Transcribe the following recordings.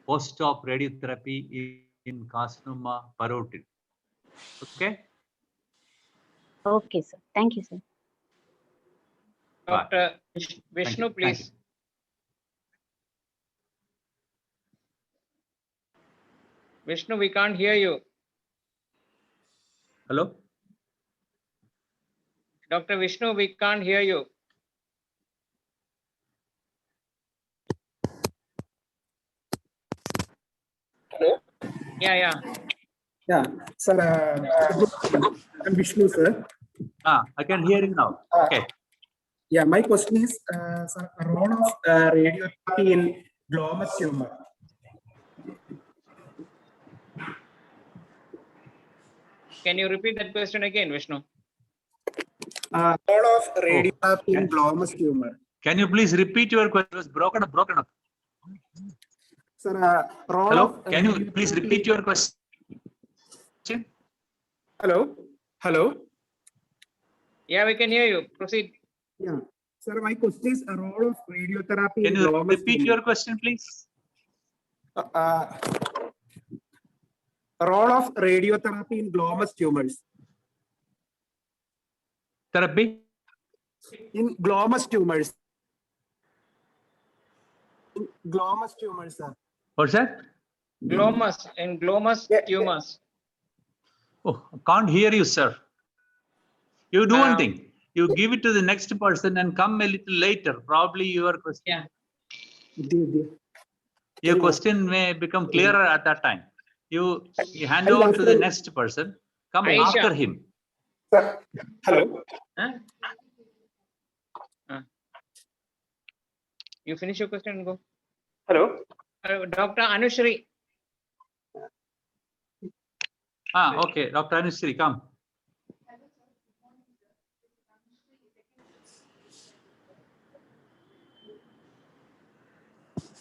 post-op radiotherapy in carcinoma parotid. Okay. Okay, sir. Thank you, sir. Dr. Vishnu, please. Vishnu, we can't hear you. Hello. Dr. Vishnu, we can't hear you. Hello? Yeah. Yeah, sir. I'm Vishnu, sir. I can hear you now. Okay. Yeah, my question is, sir, role of radiotherapy in glomus tumor. Can you repeat that question again, Vishnu? Role of radiotherapy in glomus tumor. Can you please repeat your question? It was broken up. Sir, role Hello. of Can you please repeat your question? Hello. Yeah, we can hear you. Proceed. Yeah, sir, my question is, role of radiotherapy Can in you glomus repeat tumor. your question, please? Role of radiotherapy in glomus tumors. Therapy? In glomus tumors. Glomus tumors, sir. What's that? Glomus, in glomus tumors. Oh, can't hear you, sir. You do one thing. You give it to the next person and come a little later. Probably your question. Yeah. Your question may become clearer at that time. You hand over to the next person. Come Aisha. after him. Sir, hello. Huh? You finish your question and go. Hello. Dr. Anushri. Okay. Dr. Anushree, come.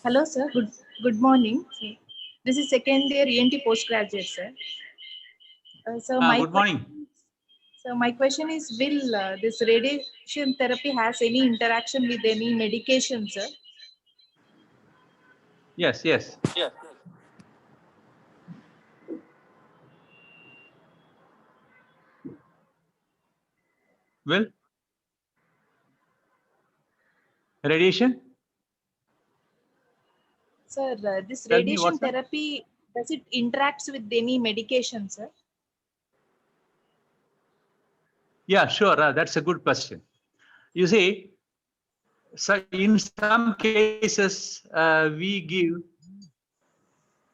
Hello, sir. Good morning. This is second year ENT postgraduate, sir. Good morning. So my question is, will this radiation therapy has any interaction with any medication, sir? Yes. Well, radiation? Sir, this Tell me radiation what's that? therapy, does it interacts with any medication, sir? Yeah, sure. That's a good question. You see, so in some cases, we give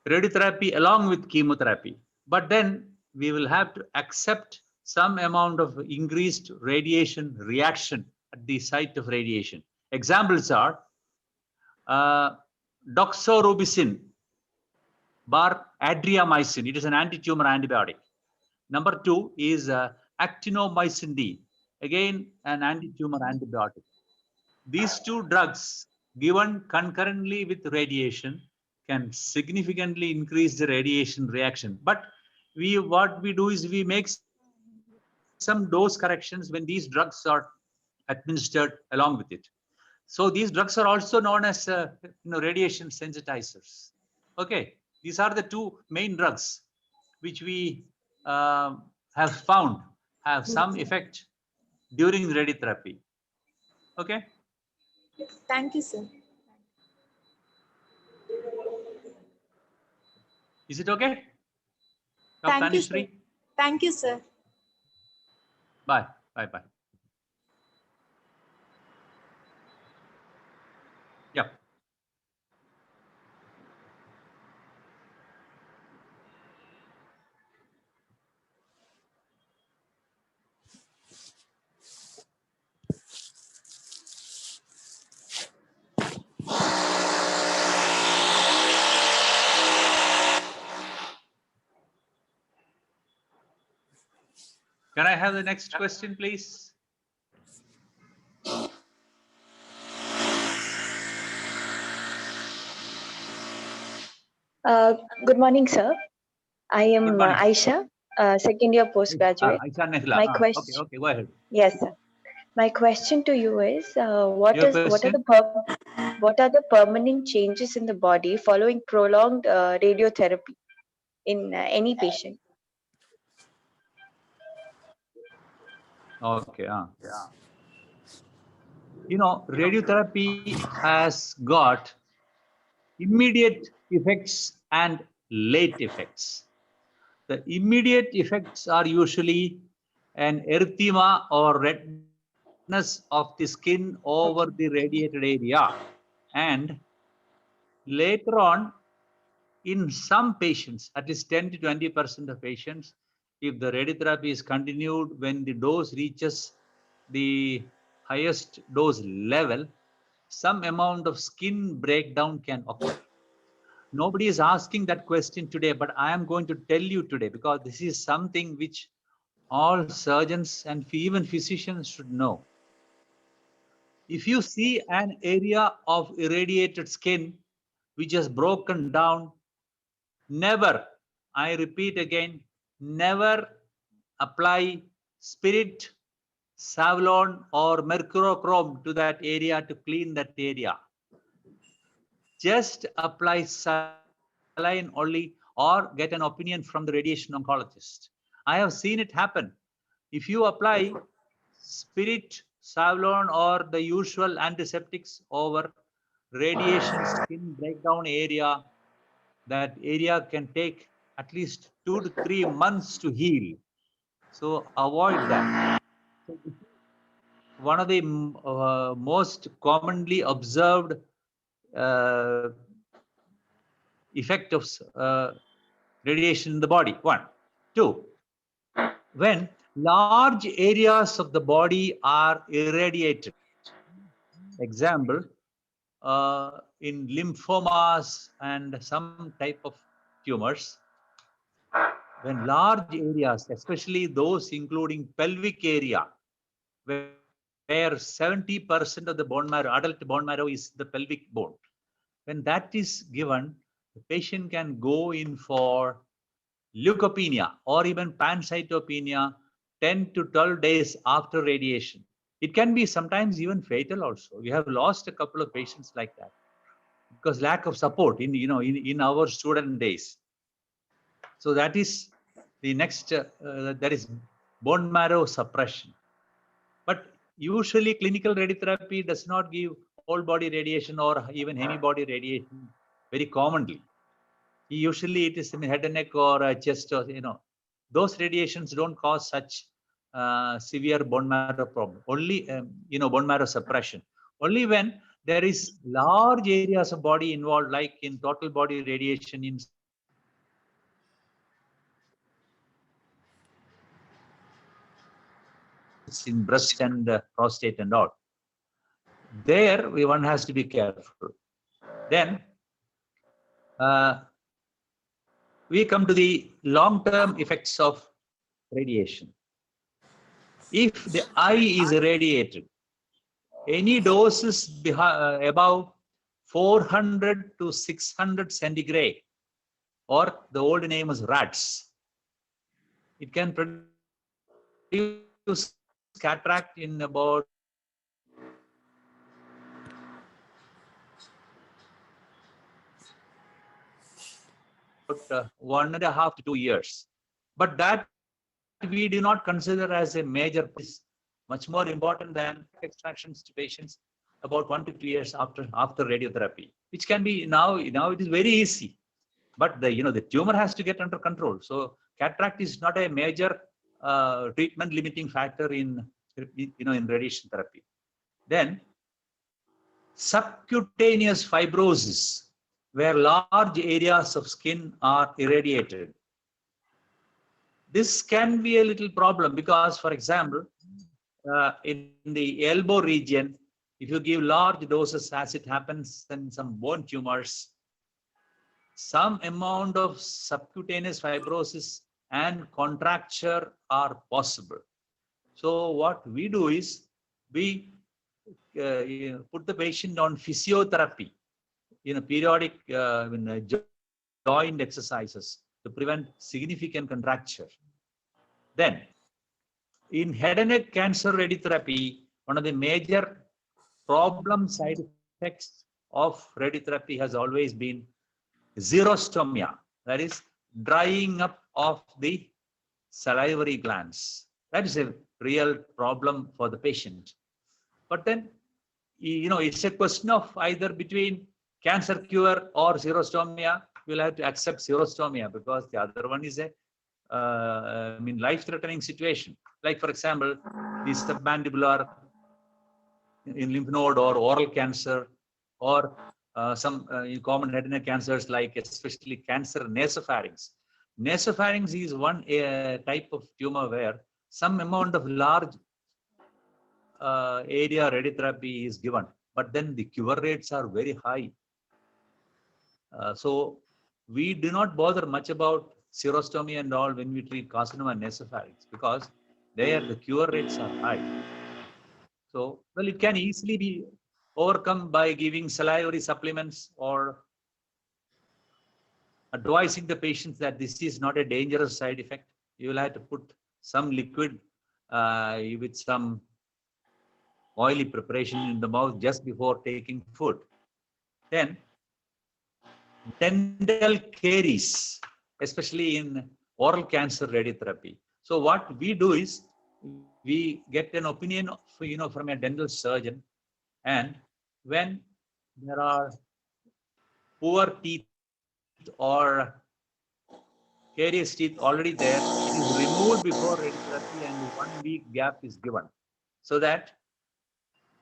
radiotherapy along with chemotherapy, but then we will have to accept some amount of increased radiation reaction at the site of radiation. Examples are doxorubicin bar adriamycin. It is an anti-tumor antibiotic. Number 2 is actinomycin D, again an anti-tumor antibiotic. These two drugs given concurrently with radiation can significantly increase the radiation reaction. But what we do is we make some dose corrections when these drugs are administered along with it. So these drugs are also known as radiation sensitizers. Okay, these are the two main drugs which we have found have some effect during radiotherapy. Okay. Thank you, sir. Is it okay? Dr. Thank you, sir. Anushree? Thank you, sir. Bye. Yep. Can I have the next question, please? Good morning, sir. I am Good morning. Aisha, second year postgraduate. Aisha Nehla. My question. Okay, go ahead. Yes, sir. My question to you is, what Your are question? what are the permanent changes in the body following prolonged radiotherapy in any patient? Okay. You know, radiotherapy has got immediate effects and late effects. The immediate effects are usually an erythema or redness of the skin over the radiated area. And later on, in some patients, at least 10 to 20% of patients, if the radiotherapy is continued when the dose reaches the highest dose level, some amount of skin breakdown can occur. Nobody is asking that question today, but I am going to tell you today because this is something which all surgeons and even physicians should know. If you see an area of irradiated skin which has broken down, never, I repeat again, never apply spirit, Savlon or mercurochrome to that area to clean that area. Just apply saline only or get an opinion from the radiation oncologist. I have seen it happen. If you apply spirit, Savlon or the usual antiseptics over radiation skin breakdown area, that area can take at least 2 to 3 months to heal. So avoid that. One of the most commonly observed effect of radiation in the body. 1. 2. When large areas of the body are irradiated, example, in lymphomas and some type of tumors, when large areas, especially those including pelvic area, where 70% of the bone marrow, adult bone marrow is the pelvic bone. When that is given, the patient can go in for leukopenia or even pancytopenia 10 to 12 days after radiation. It can be sometimes even fatal also. We have lost a couple of patients like that because lack of support in our student days. So that is the next, that is bone marrow suppression. But usually clinical radiotherapy does not give whole body radiation or even hemi-body radiation very commonly. Usually it is in head and neck or chest, or those radiations don't cause such severe bone marrow problem. Only bone marrow suppression. Only when there is large areas of body involved, like in total body radiation in breast and prostate and all. There one has to be careful. Then we come to the long-term effects of radiation. If the eye is irradiated, any doses above 400 to 600 centigrade, or the old name is RADS, it can produce cataract in about 1.5 to 2 years. But that we do not consider as a major, much more important than extractions to patients about 1 to 2 years after radiotherapy, which can be now it is very easy. But the tumor has to get under control. So cataract is not a major treatment limiting factor in radiation therapy. Then subcutaneous fibrosis, where large areas of skin are irradiated. This can be a little problem because, for example, in the elbow region, if you give large doses, as it happens in some bone tumors, some amount of subcutaneous fibrosis and contracture are possible. So what we do is we put the patient on physiotherapy, periodic joint exercises to prevent significant contracture. Then, in head and neck cancer radiotherapy, one of the major problem side effects of radiotherapy has always been xerostomia, that is drying up of the salivary glands. That is a real problem for the patient. But then, it's a question of either between cancer cure or xerostomia. We'll have to accept xerostomia because the other one is a life-threatening situation. Like, for example, the submandibular in lymph node or oral cancer, or some common head and neck cancers, like especially cancer nasopharynx. Nasopharynx is one type of tumor where some amount of large area radiotherapy is given, but then the cure rates are very high. So we do not bother much about xerostomia and all when we treat carcinoma nasopharynx, because there the cure rates are high. So, well, it can easily be overcome by giving salivary supplements or advising the patients that this is not a dangerous side effect. You will have to put some liquid with some oily preparation in the mouth just before taking food. Then, dental caries, especially in oral cancer radiotherapy. So what we do is we get an opinion from a dental surgeon, and when there are poor teeth or carious teeth already there, it is removed before radiotherapy and 1 week gap is given, so that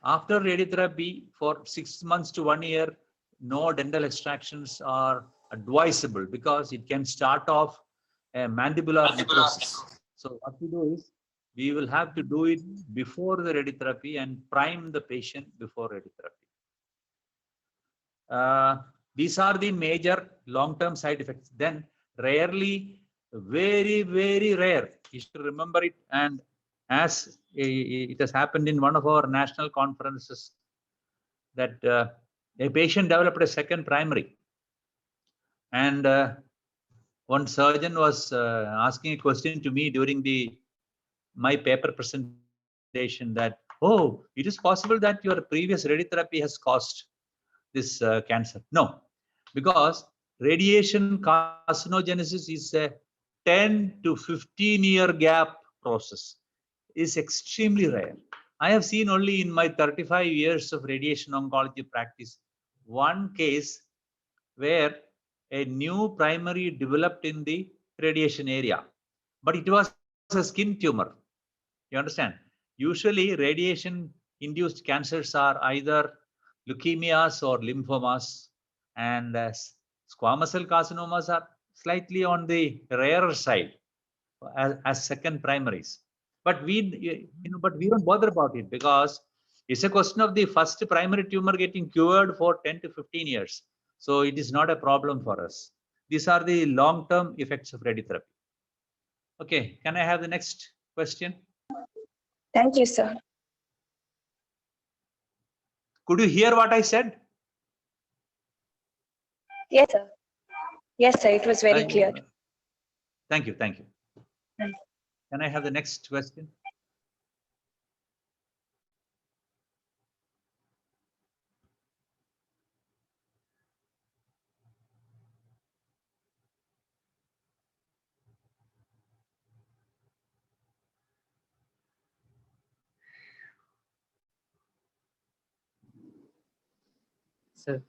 after radiotherapy for 6 months to 1 year, no dental extractions are advisable because it can start off a mandibular necrosis. So what we do is we will have to do it before the radiotherapy and prime the patient before radiotherapy. These are the major long-term side effects. Then rarely, very, very rare, you should remember it, and as it has happened in one of our national conferences, that a patient developed a second primary, and one surgeon was asking a question to me during my paper presentation that, oh, it is possible that your previous radiotherapy has caused this cancer. No, because radiation carcinogenesis is a 10 to 15 year gap process. Is extremely rare. I have seen only in my 35 years of radiation oncology practice one case where a new primary developed in the radiation area, but it was a skin tumor. You understand? Usually radiation induced cancers are either leukemias or lymphomas, and squamous cell carcinomas are slightly on the rarer side as second primaries. But we don't bother about it because it's a question of the first primary tumor getting cured for 10 to 15 years. So it is not a problem for us. These are the long-term effects of radiotherapy. Okay, can I have the next question? Thank you, sir. Could you hear what I said? Yes, sir. Yes, sir. It was very clear. Thank you. Thank you. Thank you. Can I have the next question? Sir,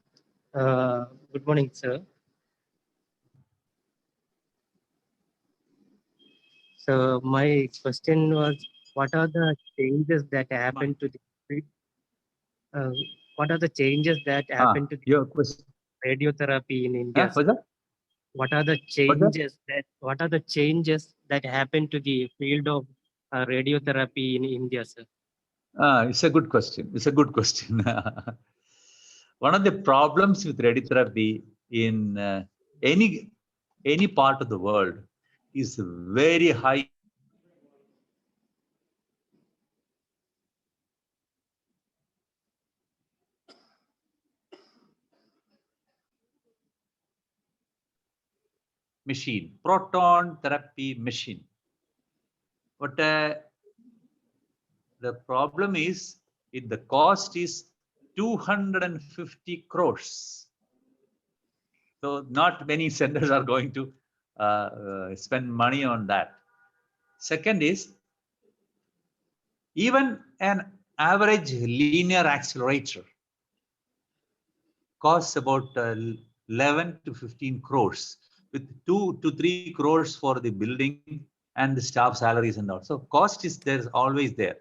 good morning, sir. So my question was, what are the changes that happen to the what are the changes that happen to your question? radiotherapy in India? For that? What are the changes that happen to the field of radiotherapy in India, sir? It's a good question. It's a good question. One of the problems with radiotherapy in any part of the world is very high machine, proton therapy machine. But the problem is, the cost is 250 crores. So not many centers are going to spend money on that. Second is, even an average linear accelerator costs about 11 to 15 crores, with 2 to 3 crores for the building and the staff salaries and all. So cost is there's always there.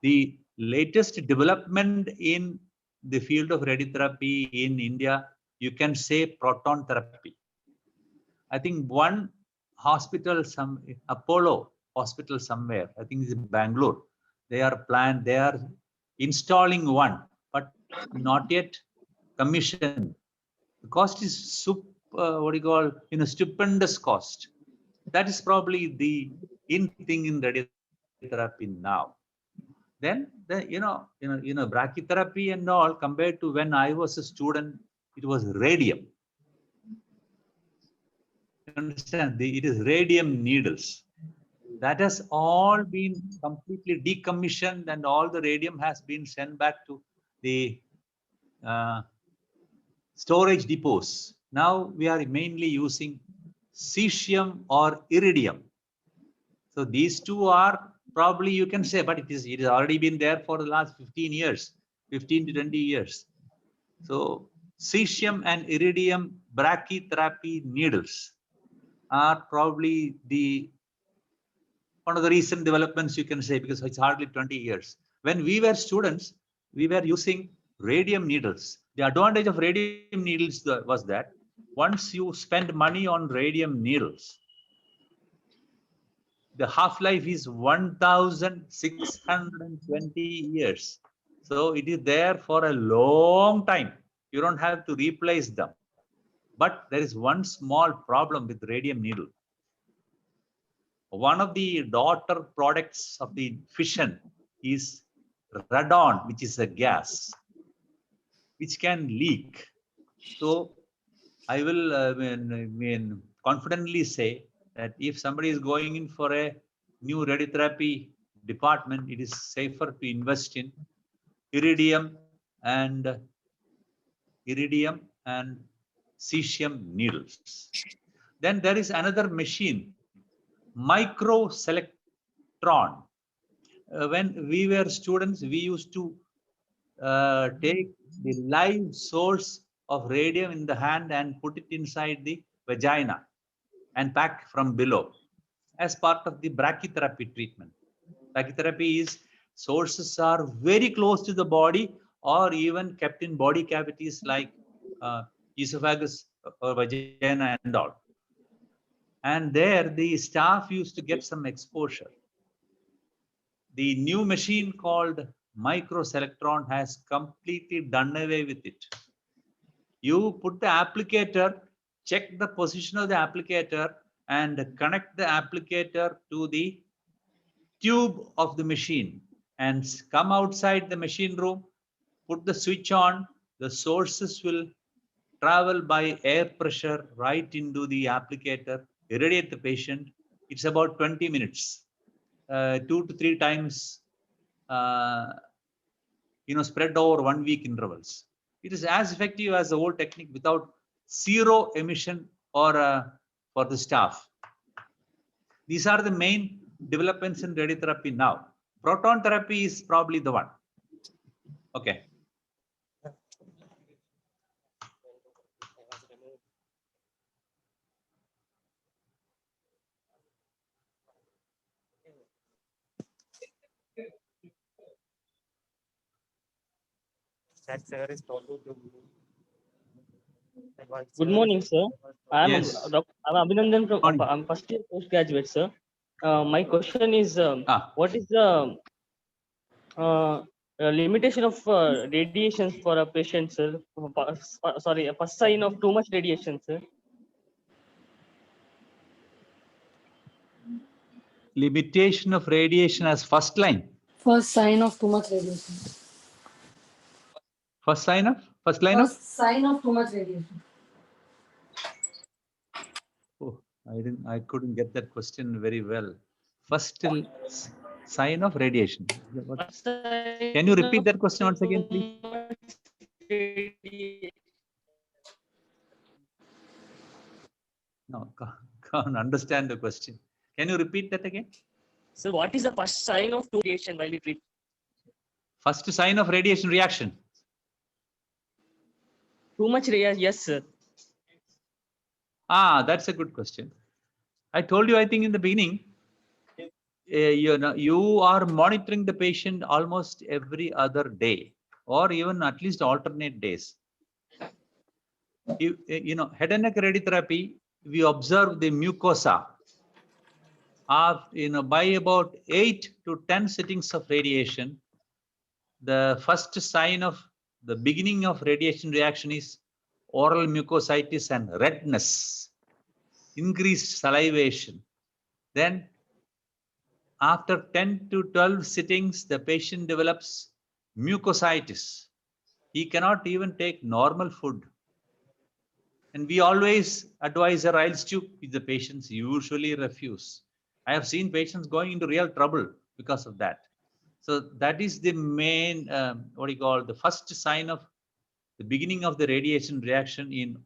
The latest development in the field of radiotherapy in India, you can say proton therapy. I think one hospital, Apollo hospital somewhere, I think it's in Bangalore, they are installing one, but not yet commissioned. The cost is stupendous cost. That is probably the in thing in radiotherapy now. Then brachytherapy and all, compared to when I was a student, it was radium. You understand? It is radium needles. That has all been completely decommissioned, and all the radium has been sent back to the storage depots. Now we are mainly using cesium or iridium. So these two are probably, you can say, but it has already been there for the last 15 years, 15 to 20 years. So cesium and iridium brachytherapy needles are probably one of the recent developments, you can say, because it's hardly 20 years. When we were students, we were using radium needles. The advantage of radium needles was that once you spend money on radium needles, the half-life is 1,620 years. So it is there for a long time. You don't have to replace them. But there is one small problem with radium needle. One of the daughter products of the fission is radon, which is a gas which can leak. So I will confidently say that if somebody is going in for a new radiotherapy department, it is safer to invest in iridium and cesium needles. Then there is another machine, microselectron. When we were students, we used to take the live source of radium in the hand and put it inside the vagina and pack from below as part of the brachytherapy treatment. Brachytherapy is sources are very close to the body or even kept in body cavities like esophagus or vagina and all. And there the staff used to get some exposure. The new machine called microselectron has completely done away with it. You put the applicator, check the position of the applicator and connect the applicator to the tube of the machine and come outside the machine room, put the switch on, the sources will travel by air pressure right into the applicator, irradiate the patient. It's about 20 minutes, 2 to 3 times, spread over 1 week intervals. It is as effective as the old technique without zero emission or for the staff. These are the main developments in radiotherapy now. Proton therapy is probably the one. Okay. That sir is talking to me. Good morning, sir. I'm Yes. I'm Abhinandan from. Morning. I'm first year postgraduate, sir. My question is, what is the limitation of radiations for a patient, sir? Sorry, a first sign of too much radiation, sir. Limitation of radiation as first line. First sign of too much radiation. First sign of? First sign of too much radiation. Oh, I couldn't get that question very well. First sign of radiation. Can you repeat that question once again, please? radiation? No, can't understand the question. Can you repeat that again? So what is the first sign of radiation while we treat? First sign of radiation reaction. Too much radiation, yes, sir. That's a good question. I told you, I think in the beginning, you are monitoring the patient almost every other day, or even at least alternate days. Head and neck radiotherapy, we observe the mucosa of, by about 8 to 10 sittings of radiation. The first sign of the beginning of radiation reaction is oral mucositis and redness, increased salivation. Then after 10 to 12 sittings, the patient develops mucositis. He cannot even take normal food. And we always advise a Ryle's tube if the patients usually refuse. I have seen patients going into real trouble because of that. So that is the main, the first sign of the beginning of the radiation reaction in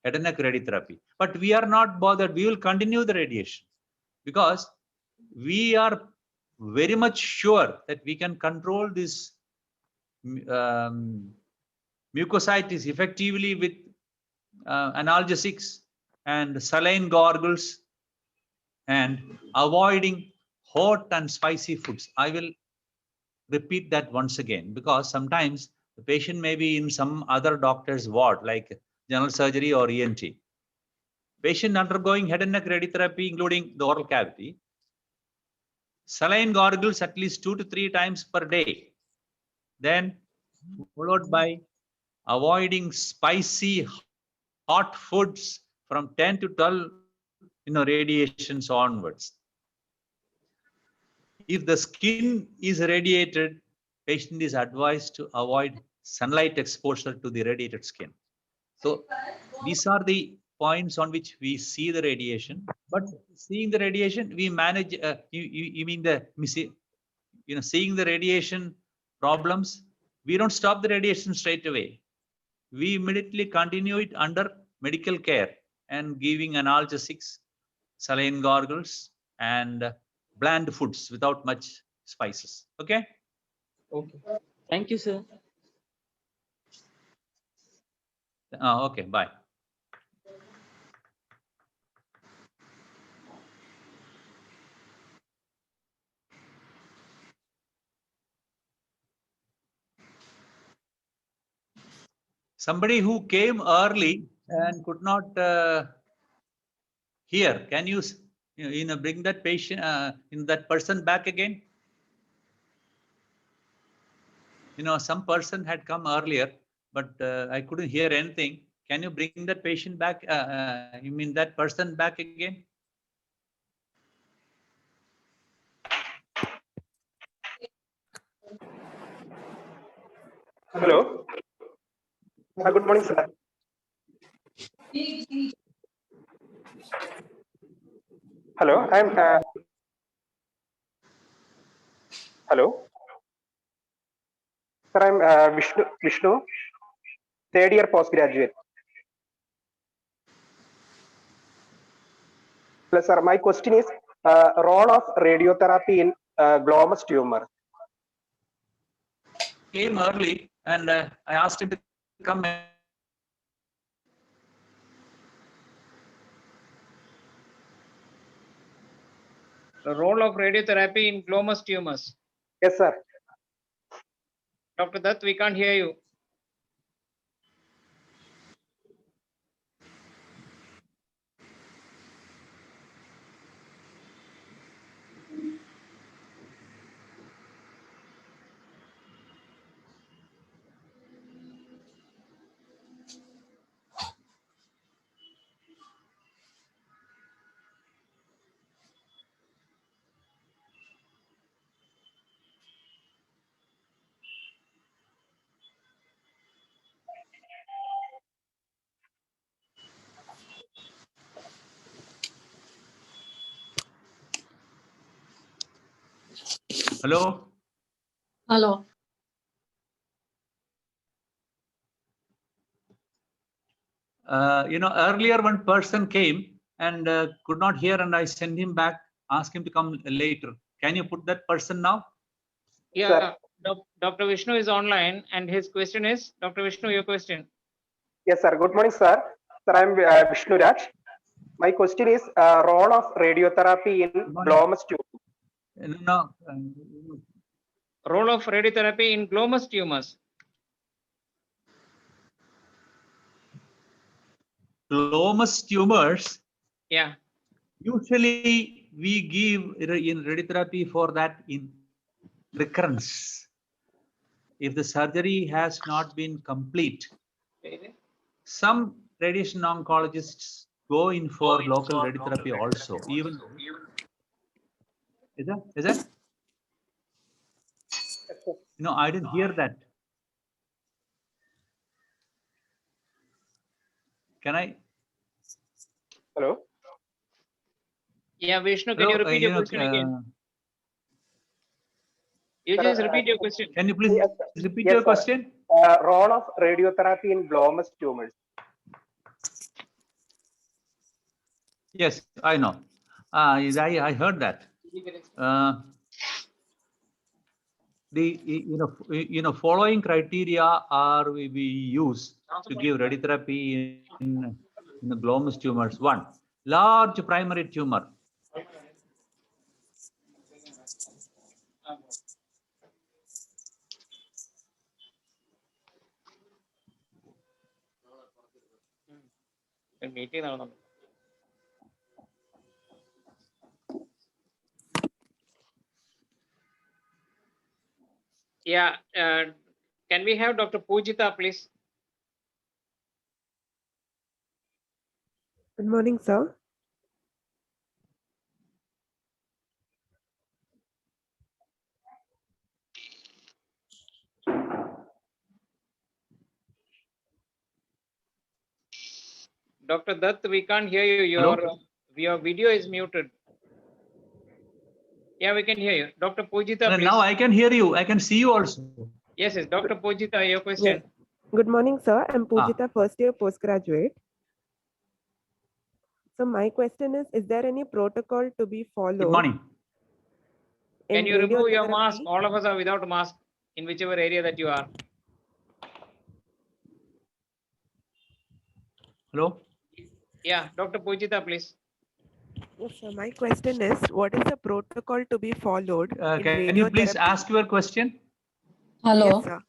head and neck radiotherapy. But we are not bothered. We will continue the radiation because we are very much sure that we can control this mucositis effectively with analgesics and saline gargles and avoiding hot and spicy foods. I will repeat that once again because sometimes the patient may be in some other doctor's ward like general surgery or ENT. Patient undergoing head and neck radiotherapy, including the oral cavity, saline gargles at least 2 to 3 times per day, then followed by avoiding spicy hot foods from 10 to 12 radiations onwards. If the skin is radiated, patient is advised to avoid sunlight exposure to the radiated skin. So these are the points on which we see the radiation. But seeing the radiation, we manage. You mean seeing the radiation problems? We don't stop the radiation straight away. We immediately continue it under medical care and giving analgesics, saline gargles, and bland foods without much spices. Okay. Okay. Thank you, sir. Okay. Bye. Somebody who came early and could not hear, can you bring that patient, that person back again? Some person had come earlier, but I couldn't hear anything. Can you bring that patient back? You mean that person back again? Hello. Good morning, sir. Hello. Hello. Sir, I'm Vishnu, third year postgraduate. Hello, sir. My question is role of radiotherapy in glomus tumor. Came early, and I asked him to come. The role of radiotherapy in glomus tumors. Yes, sir. Dr. Dutt, we can't hear you. Hello. Hello. Earlier one person came and could not hear, and I sent him back, asked him to come later. Can you put that person now? Yeah, Dr. Vishnu is online, and his question is, Dr. Vishnu, your question. Yes, sir. Good morning, sir. Sir, I am Vishnu Raj. My question is role of radiotherapy in morning. glomus tumor. Role of radiotherapy in glomus tumors. Glomus tumors, Yeah. usually we give in radiotherapy for that in recurrence. If the surgery has not been complete, some radiation oncologists go in for local radiotherapy also. Even is that? No, I didn't hear that. Can I? Hello. Yeah, Vishnu, can you Hello, repeat your question again? You sir, just repeat your question. Can you please Yes, repeat yes, your sir. question? Role of radiotherapy in glomus tumors. Yes, I know. I heard that. The following criteria are we use to give radiotherapy in the glomus tumors. One, large primary tumor. Meeting now. Yeah, can we have Dr. Pujita, please? Good morning, sir. Dr. Dutt, we can't hear you. Your video is muted. Yeah, we can hear you. Dr. Pujita, please. Now I can hear you. I can see you also. Yes, yes. Dr. Pujita, your question. Good morning, sir. I'm Pujita, first year postgraduate. So my question is there any protocol to be followed? Good morning. Can you remove your mask? All of us are without a mask in whichever area that you are. Hello? Yeah, Dr. Pujita, please. Yes, sir. My question is, what is the protocol to be followed? in Can you please radiotherapy? ask your question? Hello. Yes, sir.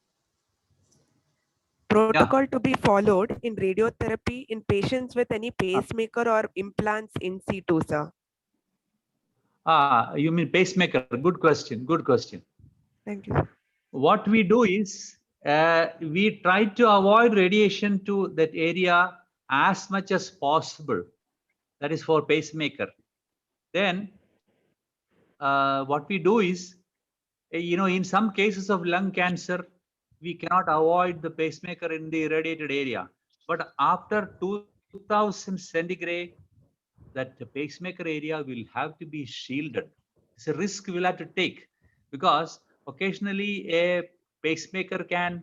Protocol to be followed in radiotherapy in patients with any pacemaker or implants in situ, sir. You mean pacemaker? Good question. Good question. Thank you. What we do is we try to avoid radiation to that area as much as possible. That is for pacemaker. Then what we do is, in some cases of lung cancer, we cannot avoid the pacemaker in the irradiated area. But after 2000 centigrade, that the pacemaker area will have to be shielded. It's a risk we'll have to take because occasionally a pacemaker can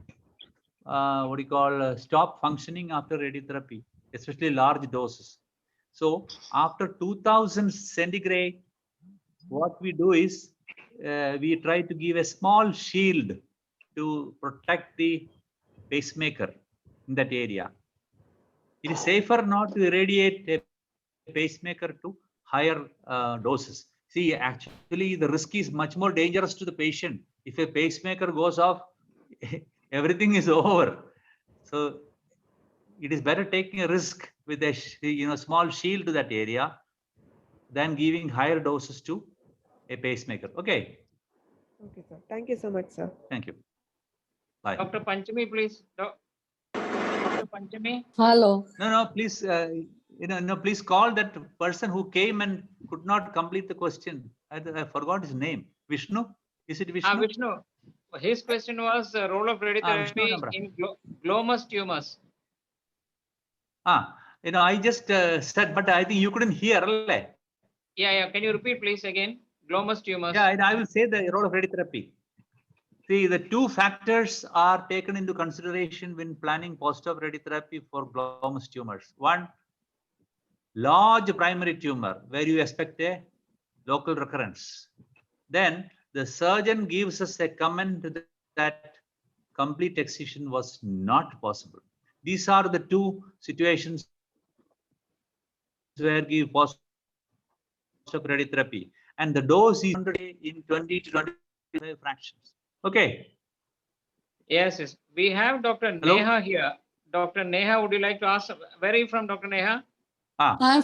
stop functioning after radiotherapy, especially large doses. So after 2000 centigrade, what we do is we try to give a small shield to protect the pacemaker in that area. It is safer not to irradiate a pacemaker to higher doses. See, actually, the risk is much more dangerous to the patient. If a pacemaker goes off, everything is over. So it is better taking a risk with a small shield to that area than giving higher doses to a pacemaker. Okay. Okay, sir. Thank you so much, sir. Thank you. Bye. Dr. Panchami, please. Dr. Panchami. Hello. No, please. Please call that person who came and could not complete the question. I forgot his name. Vishnu? Is it Vishnu? Vishnu. His question was role of radiotherapy in glomus tumors. I just said, but I think you couldn't hear. Yeah. Can you repeat, please, again? Glomus tumors. Yeah, I will say the role of radiotherapy. See, the two factors are taken into consideration when planning post-op radiotherapy for glomus tumors. One, large primary tumor where you expect a local recurrence. Then the surgeon gives us a comment that complete excision was not possible. These are the two situations where give post-op radiotherapy, and the dose is 100 in 20 to 25 fractions. Okay. Yes, yes. We have Dr. Hello? Neha here. Dr. Neha, would you like to ask? Where are you from, Dr. Neha? I'm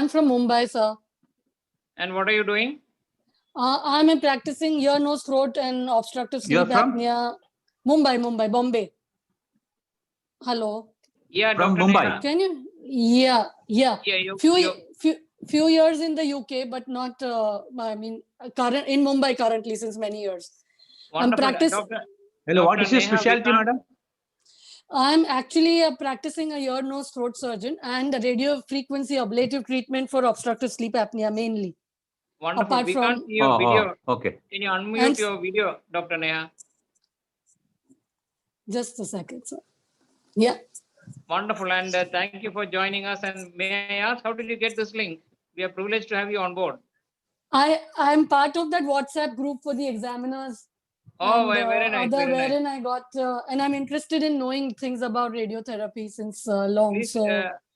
from Mumbai, sir. And what are you doing? I'm a practicing ear, nose, throat, and obstructive You're sleep from? apnea. Mumbai, Bombay. Hello. Yeah, From Dr. Mumbai. Neha. Can you? Yeah. Yeah, Few years in the UK, but not. I mean, current in Mumbai currently since many years. Wonderful. Hello, what is your Neha, we specialty, can't- madam? I'm actually practicing a ear, nose, throat surgeon and a radio frequency ablative treatment for obstructive sleep apnea mainly. Wonderful. Apart We from- can't see your video. Okay. Can you unmute And- your video, Dr. Neha? Just a second, sir. Yeah. Wonderful. And thank you for joining us. And may I ask, how did you get this link? We are privileged to have you on board. I'm part of that WhatsApp group for the examiners. Oh, and, very nice. Very nice. wherein I got, and I'm interested in knowing things about radiotherapy since long. Please, So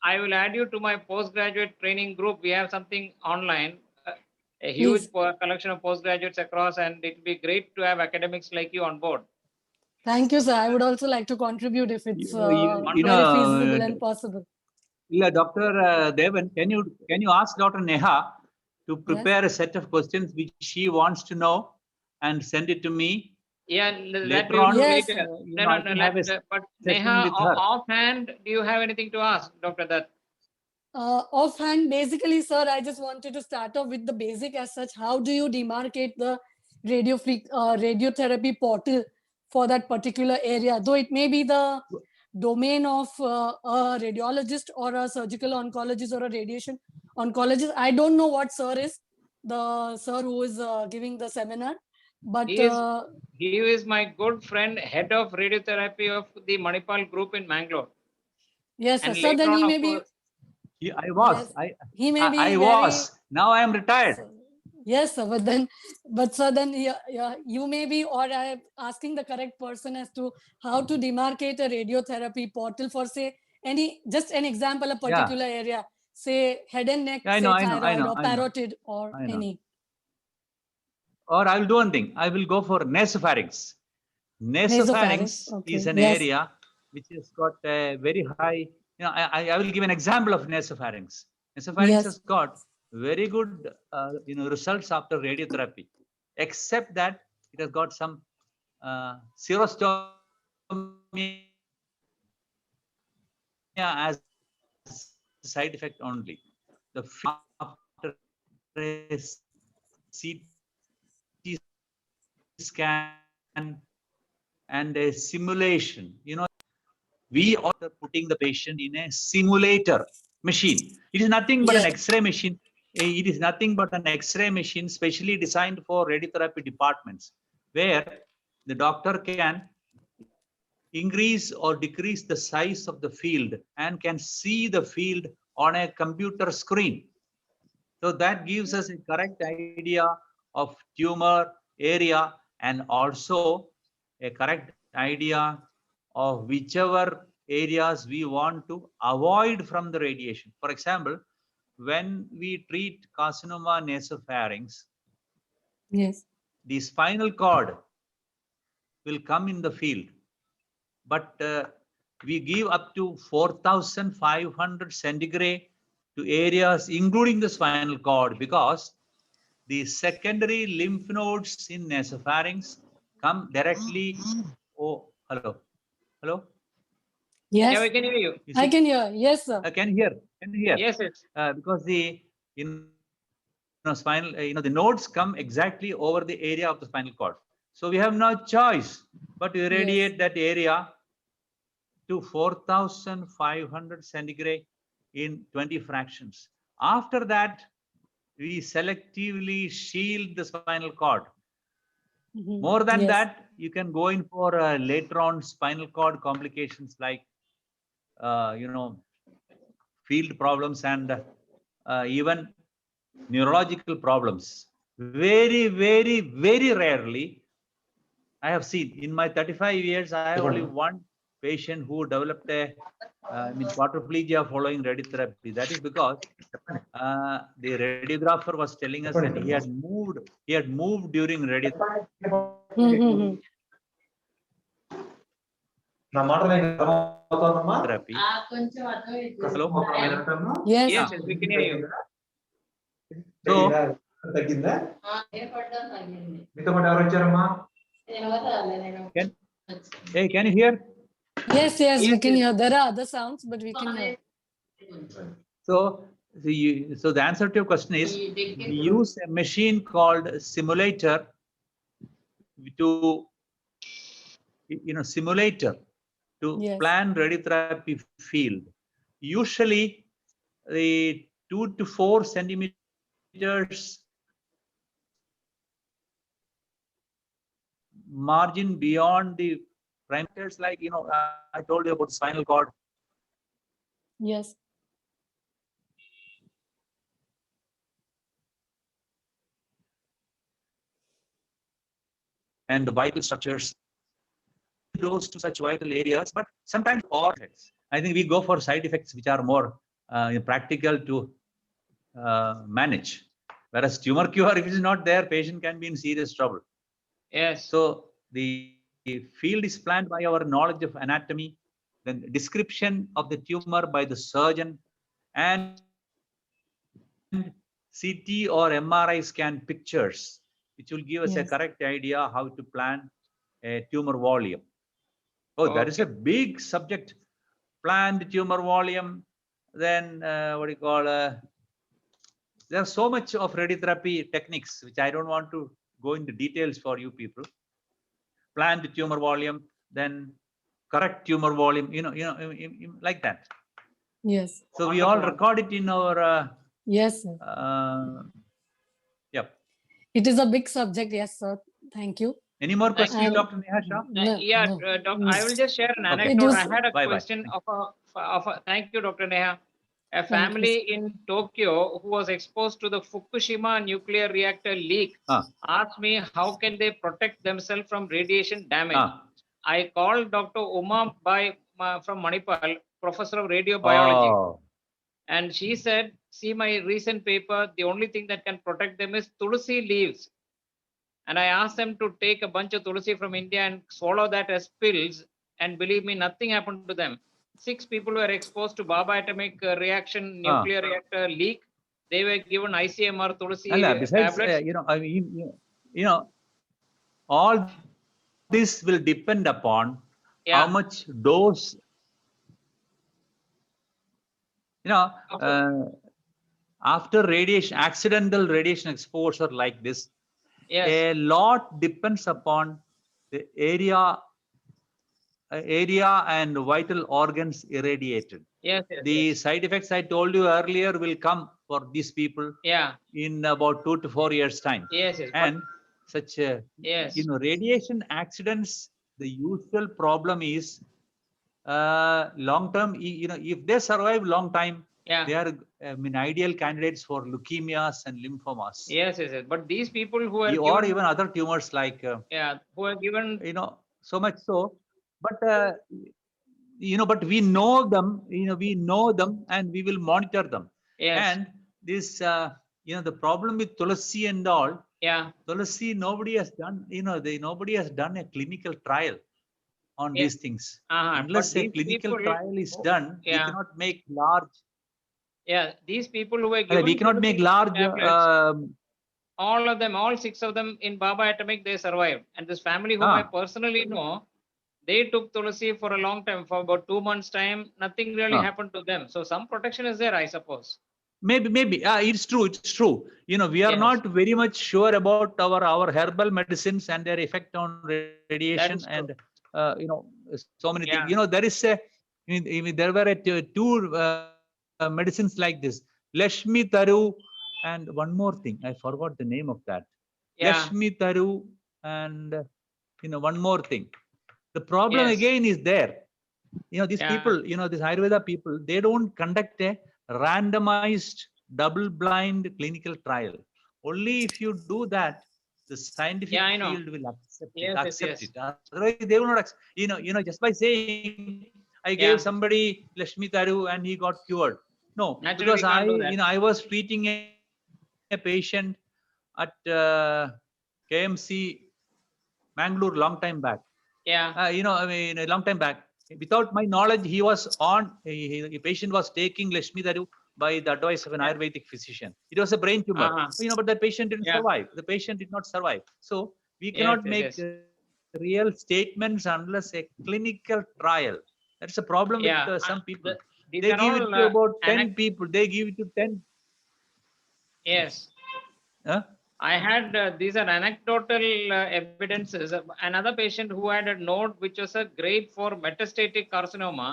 I will add you to my postgraduate training group. We have something online, a huge collection of postgraduates across, and it would be great to have academics like you on board. thank you, sir. I would also like to contribute if it's You very feasible and possible. Yeah, Dr. Devan, can you ask Dr. Neha to prepare a set of questions which she wants to know and send it to me? Yeah, Later that we on, will Yes. later. you No, know, I no, can no. have a But session Neha, with her. offhand, do you have anything to ask, Dr. Dutt? Offhand, basically, sir, I just wanted to start off with the basic as such. How do you demarcate the radiotherapy portal for that particular area? Though it may be the domain of a radiologist or a surgical oncologist or a radiation oncologist. I don't know what sir is, the sir who is giving the seminar. But He is my good friend, head of radiotherapy of the Manipal group in Mangalore. yes, sir. And So later then on, he of may be. course- I was. Yes. He may be I very- was. Now I am retired. Yes, sir. But sir, then you may be, or I'm asking the correct person as to how to demarcate a radiotherapy portal for, say, just an example, a particular area, say head and neck, Yeah, I say know, thyroid or I know. parotid or I know. any. Or I will do one thing. I will go for nasopharynx. Nasopharynx okay, is an yes. area which has got a very high. I will give an example of nasopharynx. Nasopharynx Yes. has got very good, results after radiotherapy, except that it has got some xerostomia as side effect only. The after a CT scan and a simulation, we are putting the patient in a simulator machine. It is nothing but an Yes. X-ray machine. It is nothing but an X-ray machine specially designed for radiotherapy departments, where the doctor can increase or decrease the size of the field and can see the field on a computer screen. So that gives us a correct idea of tumor area and also a correct idea of whichever areas we want to avoid from the radiation. For example, when we treat carcinoma nasopharynx, Yes. the spinal cord will come in the field, but we give up to 4,500 centigrade to areas including the spinal cord, because the secondary lymph nodes in nasopharynx come directly. Oh, hello. Yes. Yeah, we can hear you. I can hear. Yes, sir. I can hear. Yes, yes. Because the spinal, the nodes come exactly over the area of the spinal cord. So we have no choice but to irradiate that area to 4,500 centigrade in 20 fractions. After that, we selectively shield the spinal cord. More than Yes. that, you can go in for later on spinal cord complications like, field problems and even neurological problems. Very, very, very rarely, I have seen in my 35 years, I have only one patient who developed a quadriplegia following radiotherapy. That is because the radiographer was telling us that he had moved during radiotherapy. Hello? Yes. Yes, yes, we can hear you. So, can you hear? Yes, yes, we Yes, can yes. hear. There are other sounds, but we can hear. So the answer to your question is, we use a machine called simulator to, Yes. plan radiotherapy field. Usually, the 2 to 4 centimeters margin beyond the parameters, like, I told you about spinal cord. Yes. And the vital structures, those to such vital areas, but sometimes all effects. I think we go for side effects which are more practical to manage. Whereas tumor cure, if it is not there, patient can be in serious trouble. Yes. So the field is planned by our knowledge of anatomy, then description of the tumor by the surgeon, and CT or MRI scan pictures, which will give us a Yes. correct idea how to plan a tumor volume. Oh, that is a big subject. Planned tumor volume. Then what do you call? There's so much of radiotherapy techniques which I don't want to go into details for you people. Planned tumor volume, then correct tumor volume. Like that. Yes. So we all record it in our. Yes, sir. Yep. It is a big subject. Yes, sir. Thank you. Any more Thank questions, you. Dr. Neha Shah? Yeah, no. Doc, I will just share an Okay. anecdote. was- I had a Bye-bye. question of a thank you, Dr. Neha. A you, family in Tokyo who was exposed to the Fukushima nuclear reactor leak asked me how can they protect themselves from radiation damage. I called Dr. Uma from Manipal, professor of radiobiology, Oh. and she said, see my recent paper, the only thing that can protect them is tulsi leaves. And I asked them to take a bunch of tulsi from India and swallow that as pills. And believe me, nothing happened to them. 6 people were exposed to Baba atomic reaction, nuclear reactor leak. They were given ICMR tulsi Besides, tablets. All this will depend upon how much dose. After radiation, accidental radiation exposure like this, a lot depends upon the area and vital organs irradiated. The side effects I told you earlier will come for these people in about 2 to 4 years time. And such radiation accidents, the usual problem is long term. If they survive long time, they are ideal candidates for leukemias and lymphomas. Yes. But these people who are or given, even other tumors like who are given, so much so, but but we know them. We know them, and we will monitor them. And this, the problem with tulsi and all. Tulsi, nobody has done. Nobody has done a clinical trial on these things. Unless a clinical trial is done, we cannot make large. These people who were given, we cannot make large. tablets, all of them, all 6 of them in Baba Atomic, they survived. And this family whom I personally know, they took tulsi for a long time, for about 2 months time. Nothing really happened to them. So some protection is there, I suppose. Maybe. It's true. It's true. We are not very much sure about our herbal medicines and their effect on radiation and so many things. There is there were 2 medicines like this, Lashmi Taru, and one more thing. I forgot the name of that. Lashmi Taru And one more thing. The problem Yes. again is there. These Yeah. people, these Ayurveda people, they don't conduct a randomized double-blind clinical trial. Only if you do that, the scientific Yeah, I know. field will accept Yes, it. yes, yes. Otherwise, they will not accept. Just by saying I gave Yeah. somebody Lakshmi Taru and he got cured. No, Naturally, because we can't do that. I was treating a patient at KMC Mangalore long time back. Yeah. A long time back. Without my knowledge, he was on. A patient was taking Lakshmi Taru by the advice of an Yeah. Ayurvedic physician. It was a brain tumor. But that patient didn't Yeah. survive. The patient did not survive. So we Yes, cannot yes, make yes. real statements unless a clinical trial. That's a problem Yeah, with some people. these They are give it all, to about 10 anec- people. They give it to 10. Yes. Huh? I had these are anecdotal evidences. Another patient who had a node which was a grade 4 metastatic carcinoma.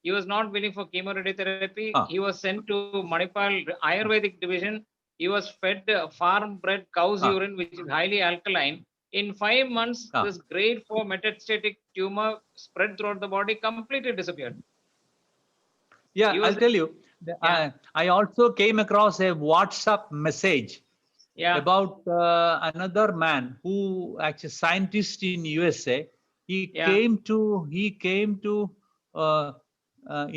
He was not willing for chemoradiotherapy. Ah. He was sent to Manipal Ayurvedic division. He was fed farm-bred cow's Ah. urine, which is highly alkaline. In 5 months, Ah. this grade 4 metastatic tumor spread throughout the body, completely disappeared. Yeah, He I'll was- tell you. Yeah. I also came across a WhatsApp message Yeah. about another man who actually scientist in USA. He Yeah. came to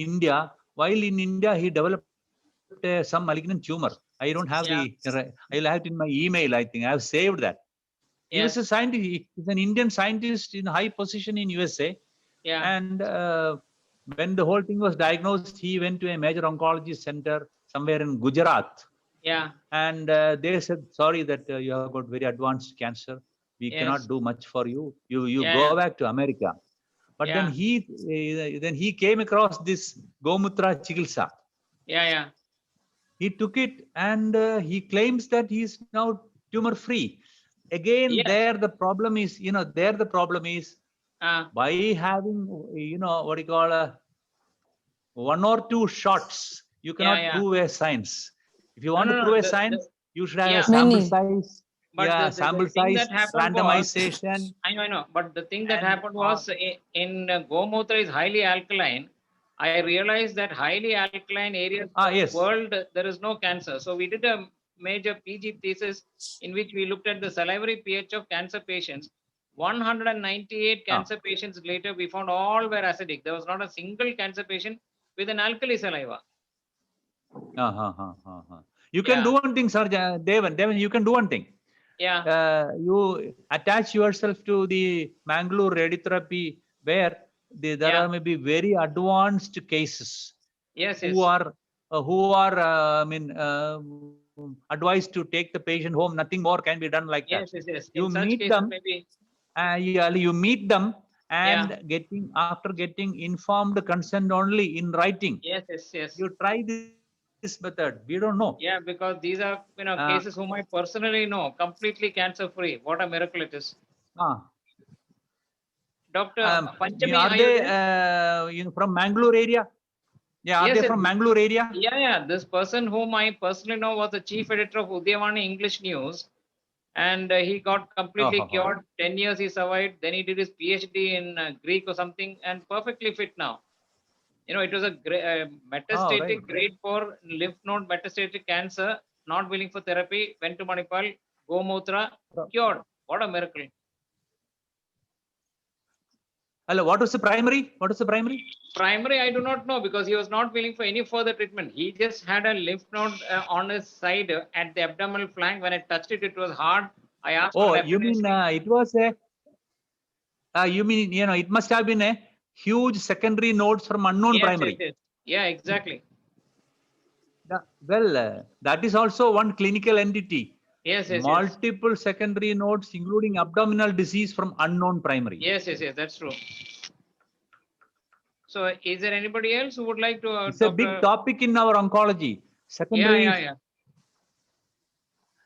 India. While in India, he developed some malignant tumor. I don't have I'll have it in my email. I think I have saved that. He was Yes. a scientist. He's an Indian scientist in high position in USA. Yeah. And when the whole thing was diagnosed, he went to a major oncology center somewhere in Gujarat. Yeah. And they said, sorry that you have got very advanced cancer. We Yes. cannot do much for you. You Yeah, go yeah. back to America. But then Yeah. he came across this Gomutra Chikilsa. Yeah. Yeah. He took it and he claims that he is now tumor free. Again, Yes. there the problem is, by having, what you call one or two shots, you cannot yeah. prove a science. If you No, want no, to no, prove a the- science, you should have yeah. a sample Many. size. But Yeah, the sample thing size, that happened was, randomization. I know. But the thing that And, happened was in Gomutra is highly alkaline. I realized that highly alkaline areas of yes. the world, there is no cancer. So we did a major PG thesis in which we looked at the salivary pH of cancer patients. 198 cancer patients later, we found all were acidic. There was not a single cancer patient with an alkali saliva. You can Yeah. do one thing, sir, Devan, you can do one thing. Yeah. You attach yourself to the Mangalore radiotherapy where there Yeah. are maybe very advanced cases Yes. Yes. who are advised to take the patient home. Nothing more can be done like Yes. that. Yes. Yes. You In such meet cases, them. maybe. You meet them and Yeah. after getting informed consent only in writing. Yes. Yes. Yes. You try this method. We don't know. Yeah, because these are cases whom I personally know, completely cancer free. What a miracle it is. Dr. Panchami, are are they you there? from Mangalore area? Yeah, are Yes, they yes. from Mangalore area? Yeah. This person whom I personally know was the chief editor of Udyavani English News, and he got completely cured. 10 years he survived. Then he did his PhD in Greek or something, and perfectly fit now. It was a metastatic right. grade 4 lymph node metastatic cancer, not willing for therapy, went to Manipal, Gomutra, cured. What a miracle. Hello, what was the primary? Primary, I do not know because he was not willing for any further treatment. He just had a lymph node on his side at the abdominal flank. When I touched it, it was hard. I asked for You mean it was a, you mean, it must have been a huge secondary nodes from unknown primary. Yes. Yeah, exactly. Well, that is also one clinical entity. Yes. Multiple secondary nodes, including abdominal disease from unknown primary. Yes, that's true. So, is there anybody else who would like to? It's a big topic in our oncology. Secondary. Yeah.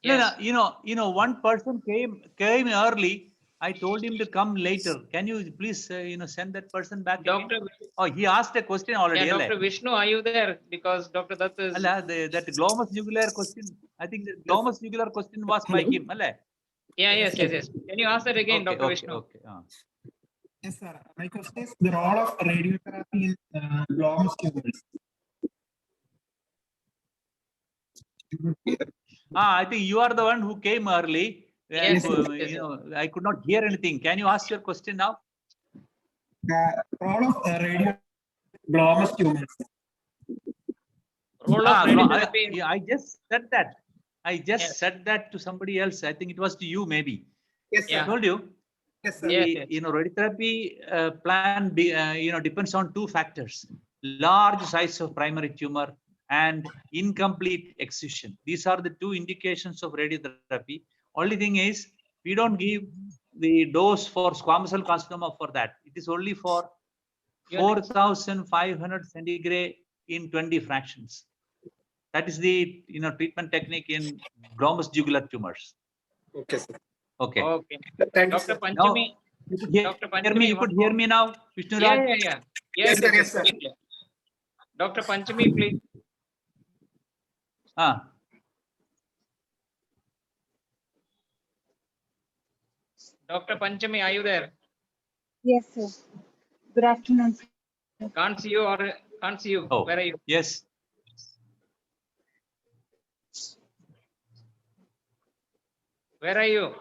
Yes. No, one person came early. I told him to come later. Can you please, send that person back? Dr. Again? Oh, he asked a question already. Yeah, Dr. Vishnu, are you there? Because Dr. Dutt is. That glomus nuclear question. I think the glomus nuclear question was by him. Yeah, yes. Can you ask that again, Okay, Dr. okay, Vishnu? okay. Yes, sir. My question is the role of radiotherapy in glomus tumors. I think you are the one who came early. And, Yes, yes. you know, I could not hear anything. Can you ask your question now? The role of radio glomus tumors. Role of radiotherapy. Yeah, I just said that. I just Yes. said that to somebody else. I think it was to you, maybe. Yes, I sir. told you. Yes, sir. Yes, The, yes. you know, radiotherapy plan, you know, depends on two factors: large size of primary tumor and incomplete excision. These are the two indications of radiotherapy. Only thing is, we don't give the dose for squamous cell carcinoma for that. It is only for 4,500 centigrade in 20 fractions. That is the, you know, treatment technique in glomus jugular tumors. Okay, sir. Okay. Okay. Thank you, Dr. sir. Panchami. You could hear, Dr. me. Panchami, You one could hear more. me now, Vishnu Yeah, Raj? yeah, yeah. Yes, sir. Yes, sir. very clear. Dr. Panchami, please. Ah, Dr. Panchami, are you there? Yes, sir. Good afternoon. Can't see you or can't see you. oh, Where are you? yes. Where are you?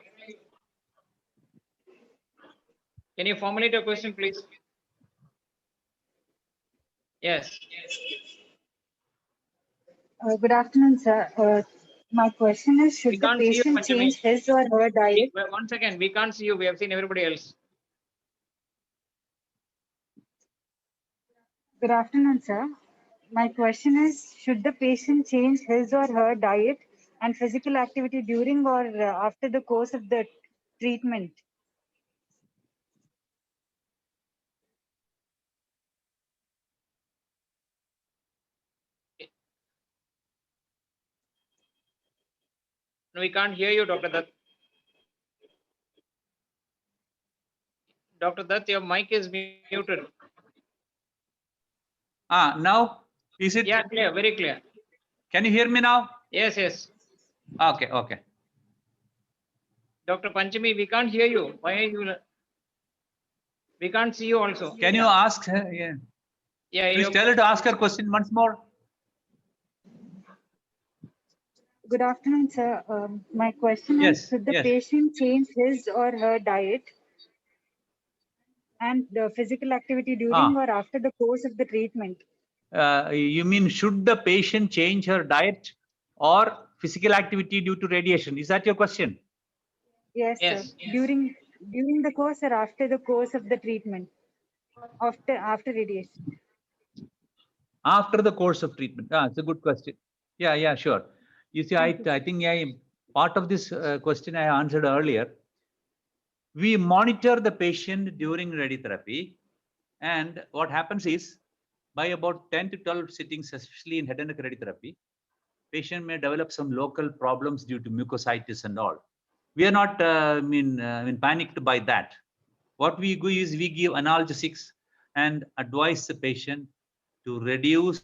Can you formulate your question, please? Yes. Good afternoon, sir. My question is, We should the can't see you, patient Panchami. change his or her diet? One second. We can't see you. We have seen everybody else. Good afternoon, sir. My question is, should the patient change his or her diet and physical activity during or after the course of the treatment? No, we can't hear you, Dr. Dutt. Dr. Dutt, your mic is muted. Ah, now is it? Yeah, clear, very clear. Can you hear me now? Yes, yes. Okay, okay. Dr. Panchami, we can't hear you. Why are you? We can't see you also. Can you ask her? Yeah. Yeah, Please you. tell her to ask her question once more. Good afternoon, sir. My question is, Yes, should the yes. patient change his or her diet and physical activity during or after the course of the treatment? You mean, should the patient change her diet or physical activity due to radiation? Is that your question? Yes, Yes, sir. During the course or after the course of the treatment, after radiation. After the course of treatment. It's a good question. Yeah, sure. You see, I think part of this question I answered earlier. We monitor the patient during radiotherapy, and what happens is, by about 10 to 12 sittings, especially in head and neck radiotherapy, patient may develop some local problems due to mucositis and all. We are not panicked by that. What we do is we give analgesics and advise the patient to reduce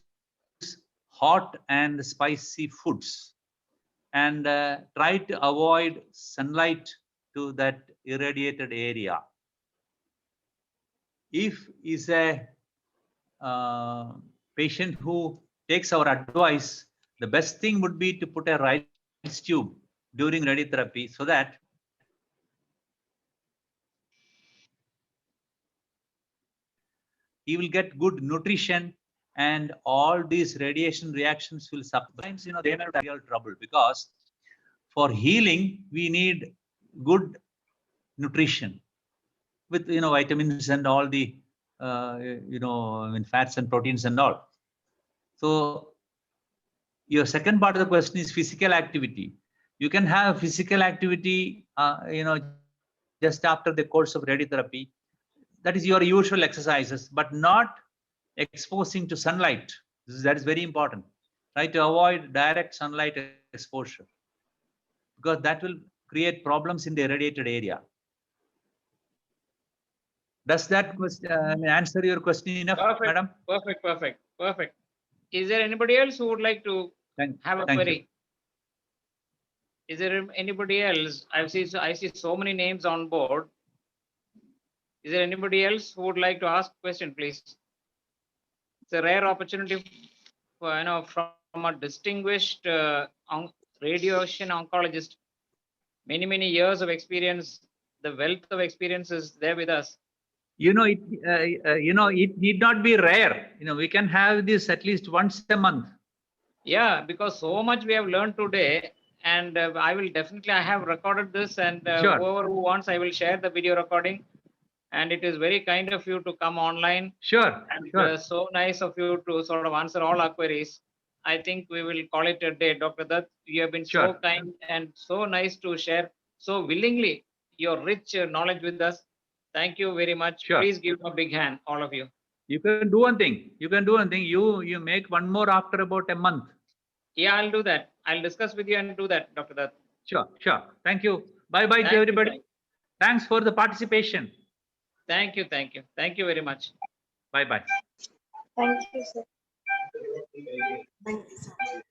hot and spicy foods and try to avoid sunlight to that irradiated area. If is a patient who takes our advice, the best thing would be to put a rice tube during radiotherapy so that he will get good nutrition, and all these radiation reactions will sometimes, they may have real trouble, because for healing we need good nutrition with vitamins and all the fats and proteins and all. So your second part of the question is physical activity. You can have physical activity just after the course of radiotherapy. That is your usual exercises, but not exposing to sunlight. That is very important. Try to avoid direct sunlight exposure, because that will create problems in the irradiated area. Does that answer your question enough, madam? Perfect. Is there anybody else who would like to have a query? Is there anybody else? I see so many names on board. Is there anybody else who would like to ask a question, please? It's a rare opportunity for, from a distinguished radiation oncologist, many years of experience. The wealth of experience is there with us. It need not be rare. We can have this at least once a month. Yeah, because so much we have learned today, and I have recorded this, and Sure. whoever who wants, I will share the video recording. And it is very kind of you to come online. Sure. And Sure. so nice of you to sort of answer all our queries. I think we will call it a day. Dr. Dutt, you have been so Sure. kind and so nice to share so willingly your rich knowledge with us. Thank you very much. Sure. Please give a big hand, all of you. You can do one thing. You make one more after about a month. Yeah, I'll do that. I'll discuss with you and do that, Dr. Dutt. Sure. Thank you. Bye-bye to Thank you, everybody. Thanks for the participation. Thank you. Thank you very much. Bye-bye. Thank you, sir. Thank you, sir.